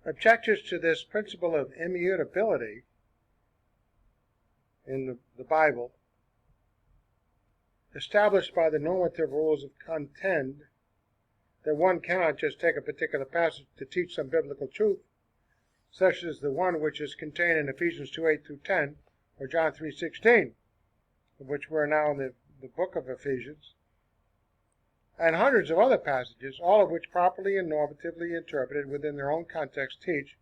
Objectors to this principle of immutability in the Bible, established by the normative rules of contend, that one cannot just take a particular passage to teach some biblical truth, such as the one which is contained in Ephesians 2:8 through 10, or John 3:16, of which we're now in the book of Ephesians, and hundreds of other passages, all of which properly and normatively interpreted within their own context teach,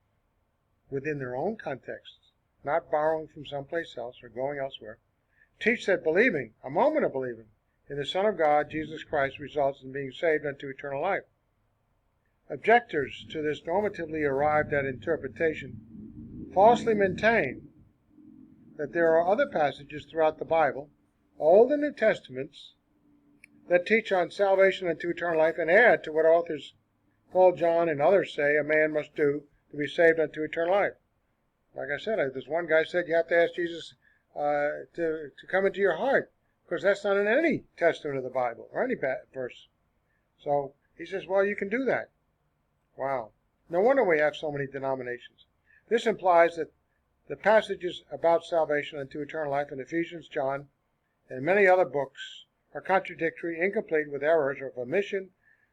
within their own contexts, not borrowing from someplace else or going elsewhere, teach that believing, a moment of believing, in the Son of God, Jesus Christ, results in being saved unto eternal life. Objectors to this normatively arrived at interpretation falsely maintain that there are other passages throughout the Bible, Old and New Testaments, that teach on salvation unto eternal life and add to what authors Paul, John, and others say a man must do to be saved unto eternal life. Like I said, this one guy said you have to ask Jesus to come into your heart, because that's not in any testament of the Bible or any verse. So he says, well, you can do that. Wow. No wonder we have so many denominations. This implies that the passages about salvation unto eternal life in Ephesians, John, and many other books are contradictory, incomplete, with errors or of omission,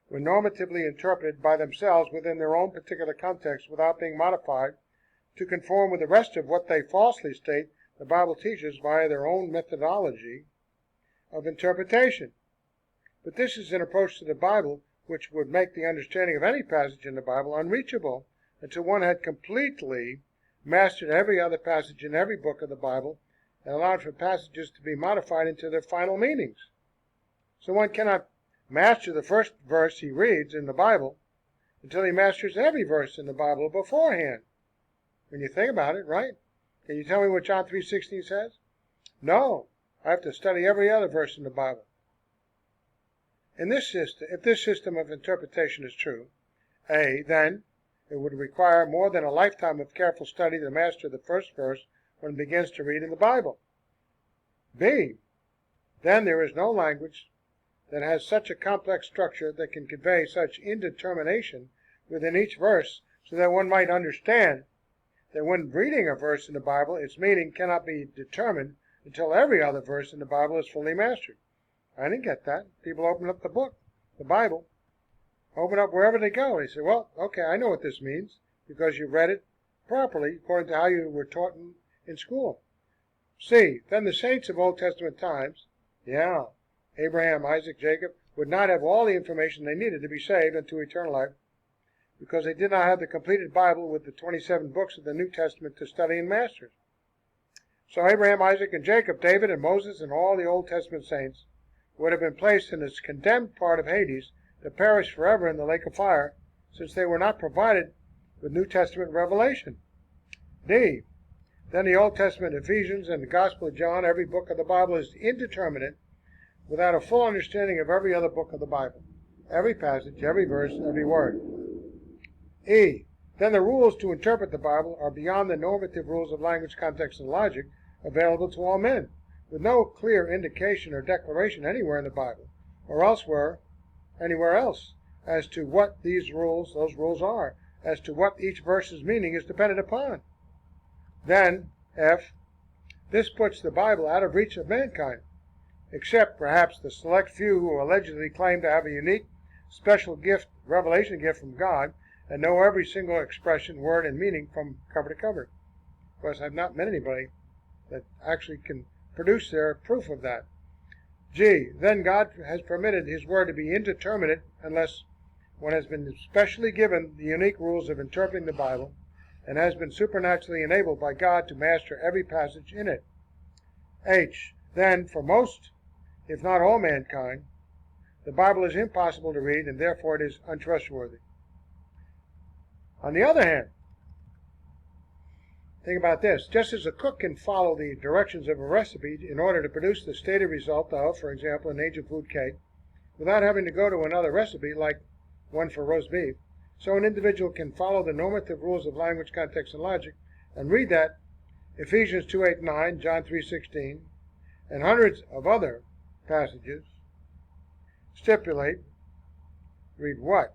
when normatively interpreted by themselves within their own particular context without being modified to conform with the rest of what they falsely state the Bible teaches via their own methodology of interpretation. But this is an approach to the Bible which would make the understanding of any passage in the Bible unreachable until one had completely mastered every other passage in every book of the Bible and allowed for passages to be modified into their final meanings. So one cannot master the first verse he reads in the Bible until he masters every verse in the Bible beforehand. When you think about it, right? Can you tell me what John 3:16 says? No, I have to study every other verse in the Bible. In this system, if this system of interpretation is true, then it would require more than a lifetime of careful study to master the first verse one begins to read in the Bible. B, then there is no language that has such a complex structure that can convey such indetermination within each verse so that one might understand that when reading a verse in the Bible, its meaning cannot be determined until every other verse in the Bible is fully mastered. I didn't get that. People open up the book, the Bible, open up wherever they go. They say, well, okay, I know what this means because you read it properly according to how you were taught in school. C, then the saints of Old Testament times, Abraham, Isaac, Jacob, would not have all the information they needed to be saved unto eternal life because they did not have the completed Bible with the 27 books of the New Testament to study and master. So Abraham, Isaac, and Jacob, David, and Moses, and all the Old Testament saints would have been placed in this condemned part of Hades to perish forever in the lake of fire, since they were not provided with New Testament revelation. D, then the Old Testament, Ephesians, and the Gospel of John, every book of the Bible is indeterminate without a full understanding of every other book of the Bible, every passage, every verse, every word. E, then the rules to interpret the Bible are beyond the normative rules of language, context, and logic available to all men, with no clear indication or declaration anywhere in the Bible or anywhere else as to what those rules are, as to what each verse's meaning is dependent upon. Then, F, this puts the Bible out of reach of mankind, except perhaps the select few who allegedly claim to have a unique, special gift, revelation gift from God, and know every single expression, word, and meaning from cover to cover. Of course, I've not met anybody that actually can produce their proof of that. G, then God has permitted his word to be indeterminate unless one has been specially given the unique rules of interpreting the Bible and has been supernaturally enabled by God to master every passage in it. H, then for most, if not all mankind, the Bible is impossible to read and therefore it is untrustworthy. On the other hand, think about this. Just as a cook can follow the directions of a recipe in order to produce the stated result of, for example, an angel food cake, without having to go to another recipe like one for roast beef, so an individual can follow the normative rules of language, context, and logic and read that Ephesians 2:8-9, John 3:16, and hundreds of other passages stipulate, read what?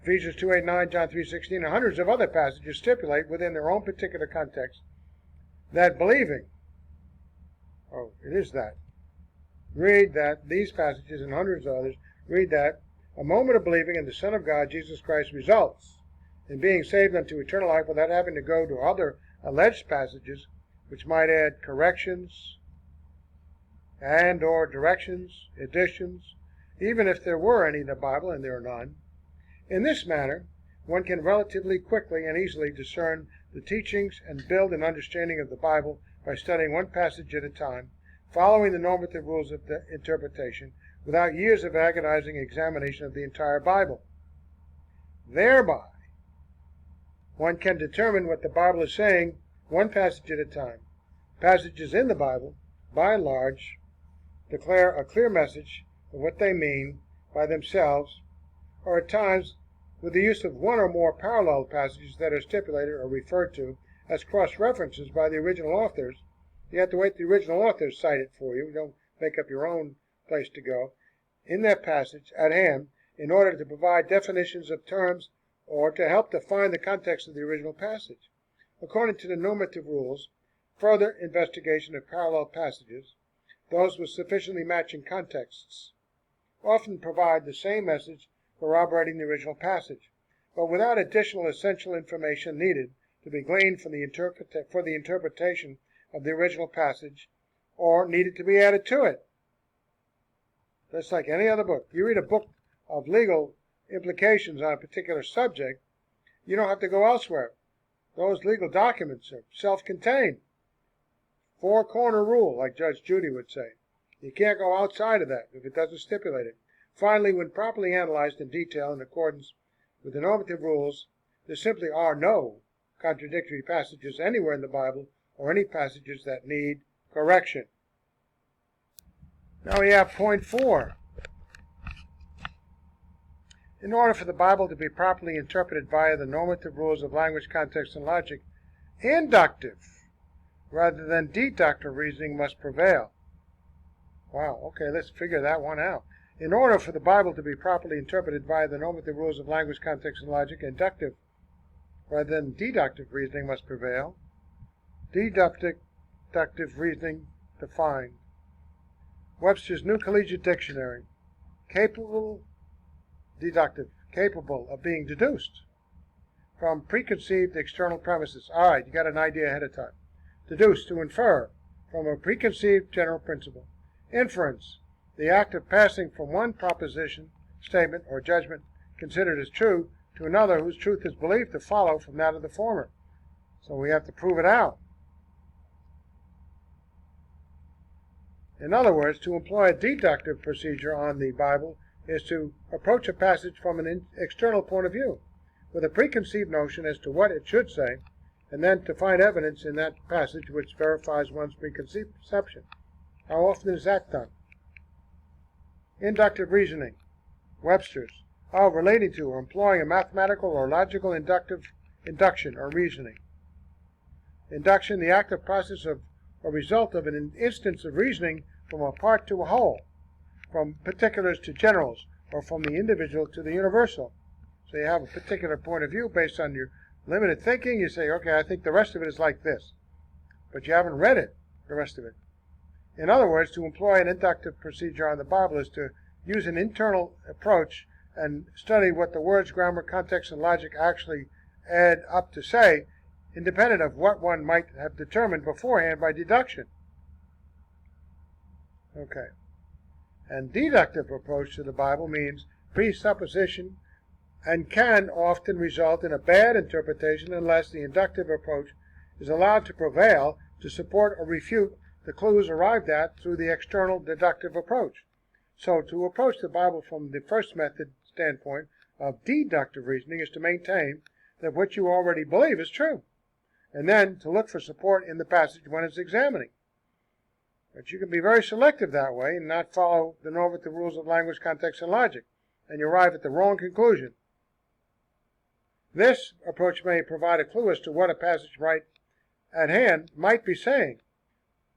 Ephesians 2:8-9, John 3:16, and hundreds of other passages stipulate within their own particular context that believing, read that these passages and hundreds of others read that a moment of believing in the Son of God, Jesus Christ, results in being saved unto eternal life without having to go to other alleged passages which might add corrections and or directions, additions, even if there were any in the Bible, and there are none. In this manner, one can relatively quickly and easily discern the teachings and build an understanding of the Bible by studying one passage at a time, following the normative rules of the interpretation, without years of agonizing examination of the entire Bible. Thereby, one can determine what the Bible is saying one passage at a time. Passages in the Bible, by and large, declare a clear message of what they mean by themselves, or at times with the use of one or more parallel passages that are stipulated or referred to as cross-references by the original authors. You have to wait till the original authors cite it for you. You don't make up your own place to go in that passage at hand in order to provide definitions of terms or to help define the context of the original passage. According to the normative rules, further investigation of parallel passages, those with sufficiently matching contexts, often provide the same message corroborating the original passage, but without additional essential information needed to be gleaned for the interpretation of the original passage or needed to be added to it. Just like any other book. You read a book of legal implications on a particular subject, you don't have to go elsewhere. Those legal documents are self-contained. Four-corner rule, like Judge Judy would say. You can't go outside of that if it doesn't stipulate it. Finally, when properly analyzed in detail in accordance with the normative rules, there simply are no contradictory passages anywhere in the Bible or any passages that need correction. Now we have point 4. In order for the Bible to be properly interpreted via the normative rules of language, context, and logic, inductive rather than deductive reasoning must prevail. Wow, okay, let's figure that one out. In order for the Bible to be properly interpreted via the normative rules of language, context, and logic, inductive rather than deductive reasoning must prevail. Deductive reasoning defined. Webster's New Collegiate Dictionary. Capable of being deduced from preconceived external premises. All right, you got an idea ahead of time. Deduce, to infer from a preconceived general principle. Inference, the act of passing from one proposition, statement, or judgment considered as true to another whose truth is believed to follow from that of the former. So we have to prove it out. In other words, to employ a deductive procedure on the Bible is to approach a passage from an external point of view, with a preconceived notion as to what it should say, and then to find evidence in that passage which verifies one's preconception. How often is that done? Inductive reasoning. Webster's. Relating to or employing a mathematical or logical induction or reasoning. Induction, the active process of or result of an instance of reasoning from a part to a whole, from particulars to generals, or from the individual to the universal. So you have a particular point of view based on your limited thinking. You say, okay, I think the rest of it is like this. But you haven't read it, the rest of it. In other words, to employ an inductive procedure on the Bible is to use an internal approach and study what the words, grammar, context, and logic actually add up to say, independent of what one might have determined beforehand by deduction. Okay. And deductive approach to the Bible means presupposition and can often result in a bad interpretation unless the inductive approach is allowed to prevail to support or refute the clues arrived at through the external deductive approach. So to approach the Bible from the first method standpoint of deductive reasoning is to maintain that what you already believe is true, and then to look for support in the passage when it's examining. But you can be very selective that way and not follow the normative rules of language, context, and logic, and you arrive at the wrong conclusion. This approach may provide a clue as to what a passage right at hand might be saying,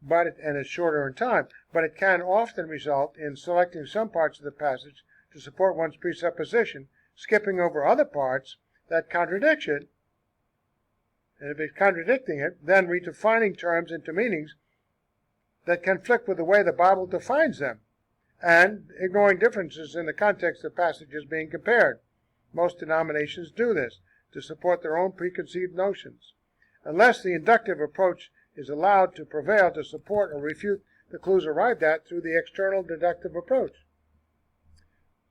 and it's shorter in time, but it can often result in selecting some parts of the passage to support one's presupposition, skipping over other parts that contradict it. And if it's contradicting it, then redefining terms into meanings that conflict with the way the Bible defines them, and ignoring differences in the context of passages being compared. Most denominations do this to support their own preconceived notions. Unless the inductive approach is allowed to prevail to support or refute the clues arrived at through the external deductive approach.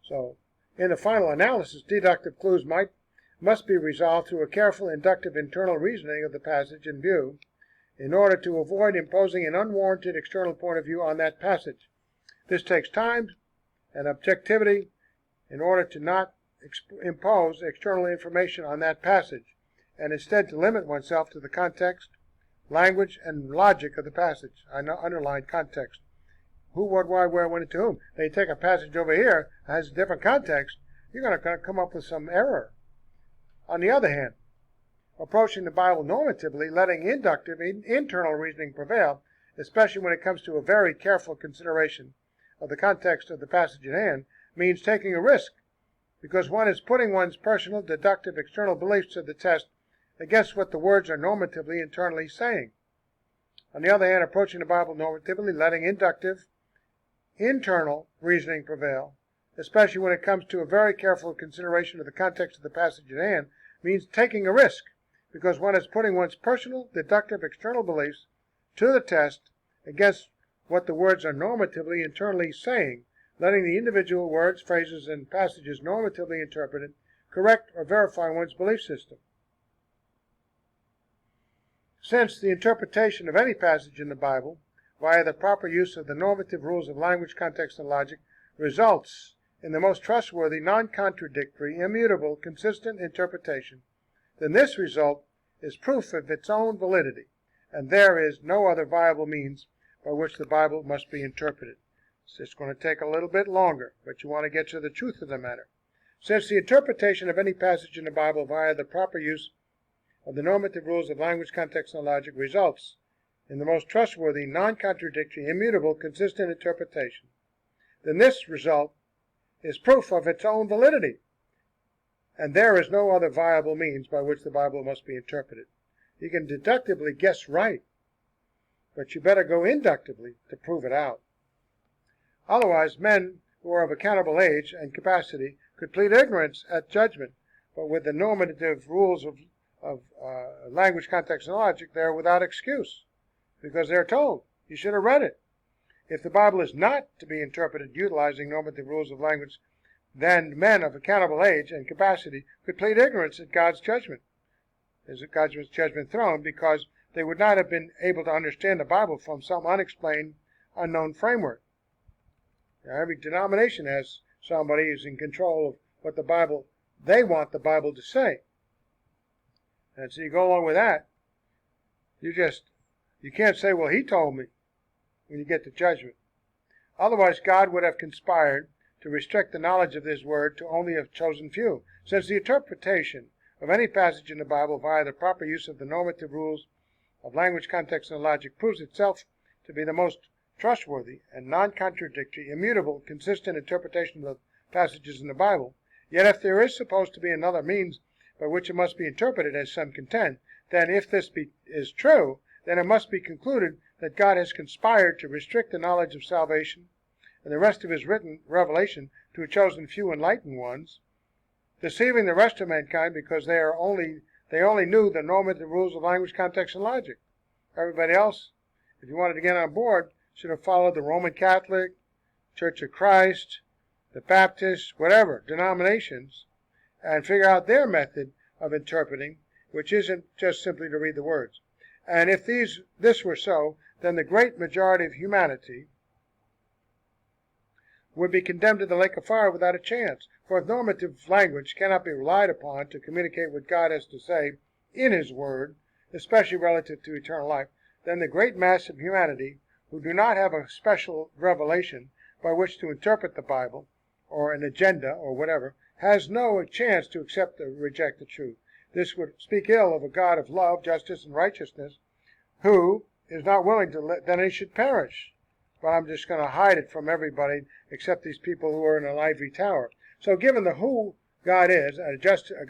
So, in the final analysis, deductive clues must be resolved through a careful inductive internal reasoning of the passage in view in order to avoid imposing an unwarranted external point of view on that passage. This takes time and objectivity in order to not impose external information on that passage, and instead to limit oneself to the context, language, and logic of the passage. I underlined context. Who, what, why, where, when, and to whom. Now you take a passage over here that has a different context, you're going to come up with some error. On the other hand, approaching the Bible normatively, letting inductive internal reasoning prevail, especially when it comes to a very careful consideration of the context of the passage at hand, means taking a risk, because one is putting one's personal deductive external beliefs to the test against what the words are normatively internally saying. On the other hand, approaching the Bible normatively, letting inductive internal reasoning prevail, especially when it comes to a very careful consideration of the context of the passage at hand, means taking a risk, because one is putting one's personal deductive external beliefs to the test against what the words are normatively internally saying, letting the individual words, phrases, and passages normatively interpreted correct or verify one's belief system. Since the interpretation of any passage in the Bible, via the proper use of the normative rules of language, context, and logic, results in the most trustworthy, non-contradictory, immutable, consistent interpretation, then this result is proof of its own validity, and there is no other viable means by which the Bible must be interpreted. So it's going to take a little bit longer, but you want to get to the truth of the matter. Since the interpretation of any passage in the Bible via the proper use of the normative rules of language, context, and logic results in the most trustworthy, non-contradictory, immutable, consistent interpretation, then this result is proof of its own validity, and there is no other viable means by which the Bible must be interpreted. You can deductively guess right, but you better go inductively to prove it out. Otherwise, men who are of accountable age and capacity could plead ignorance at judgment, but with the normative rules of language, context, and logic, they're without excuse, because they're told, you should have read it. If the Bible is not to be interpreted utilizing normative rules of language, then men of accountable age and capacity could plead ignorance at God's judgment, as at God's judgment throne, because they would not have been able to understand the Bible from some unexplained, unknown framework. Now, every denomination has somebody who's in control of what they want the Bible to say. And so you go along with that, you can't say, well, he told me, when you get to judgment. Otherwise, God would have conspired to restrict the knowledge of this word to only a chosen few. Since the interpretation of any passage in the Bible via the proper use of the normative rules of language, context, and logic proves itself to be the most trustworthy and non-contradictory, immutable, consistent interpretation of passages in the Bible, yet if there is supposed to be another means by which it must be interpreted, as some contend, then if this is true, then it must be concluded that God has conspired to restrict the knowledge of salvation and the rest of his written revelation to a chosen few enlightened ones, deceiving the rest of mankind because they only knew the normative rules of language, context, and logic. Everybody else, if you wanted to get on board, should have followed the Roman Catholic, Church of Christ, the Baptist, whatever, denominations, and figure out their method of interpreting, which isn't just simply to read the words. And if this were so, then the great majority of humanity would be condemned to the lake of fire without a chance. For if normative language cannot be relied upon to communicate what God has to say in his word, especially relative to eternal life, then the great mass of humanity who do not have a special revelation by which to interpret the Bible, or an agenda, or whatever, has no chance to accept or reject the truth. This would speak ill of a God of love, justice, and righteousness, who is not willing to let that any should perish. But I'm just going to hide it from everybody except these people who are in an ivory tower. So given the who God is, a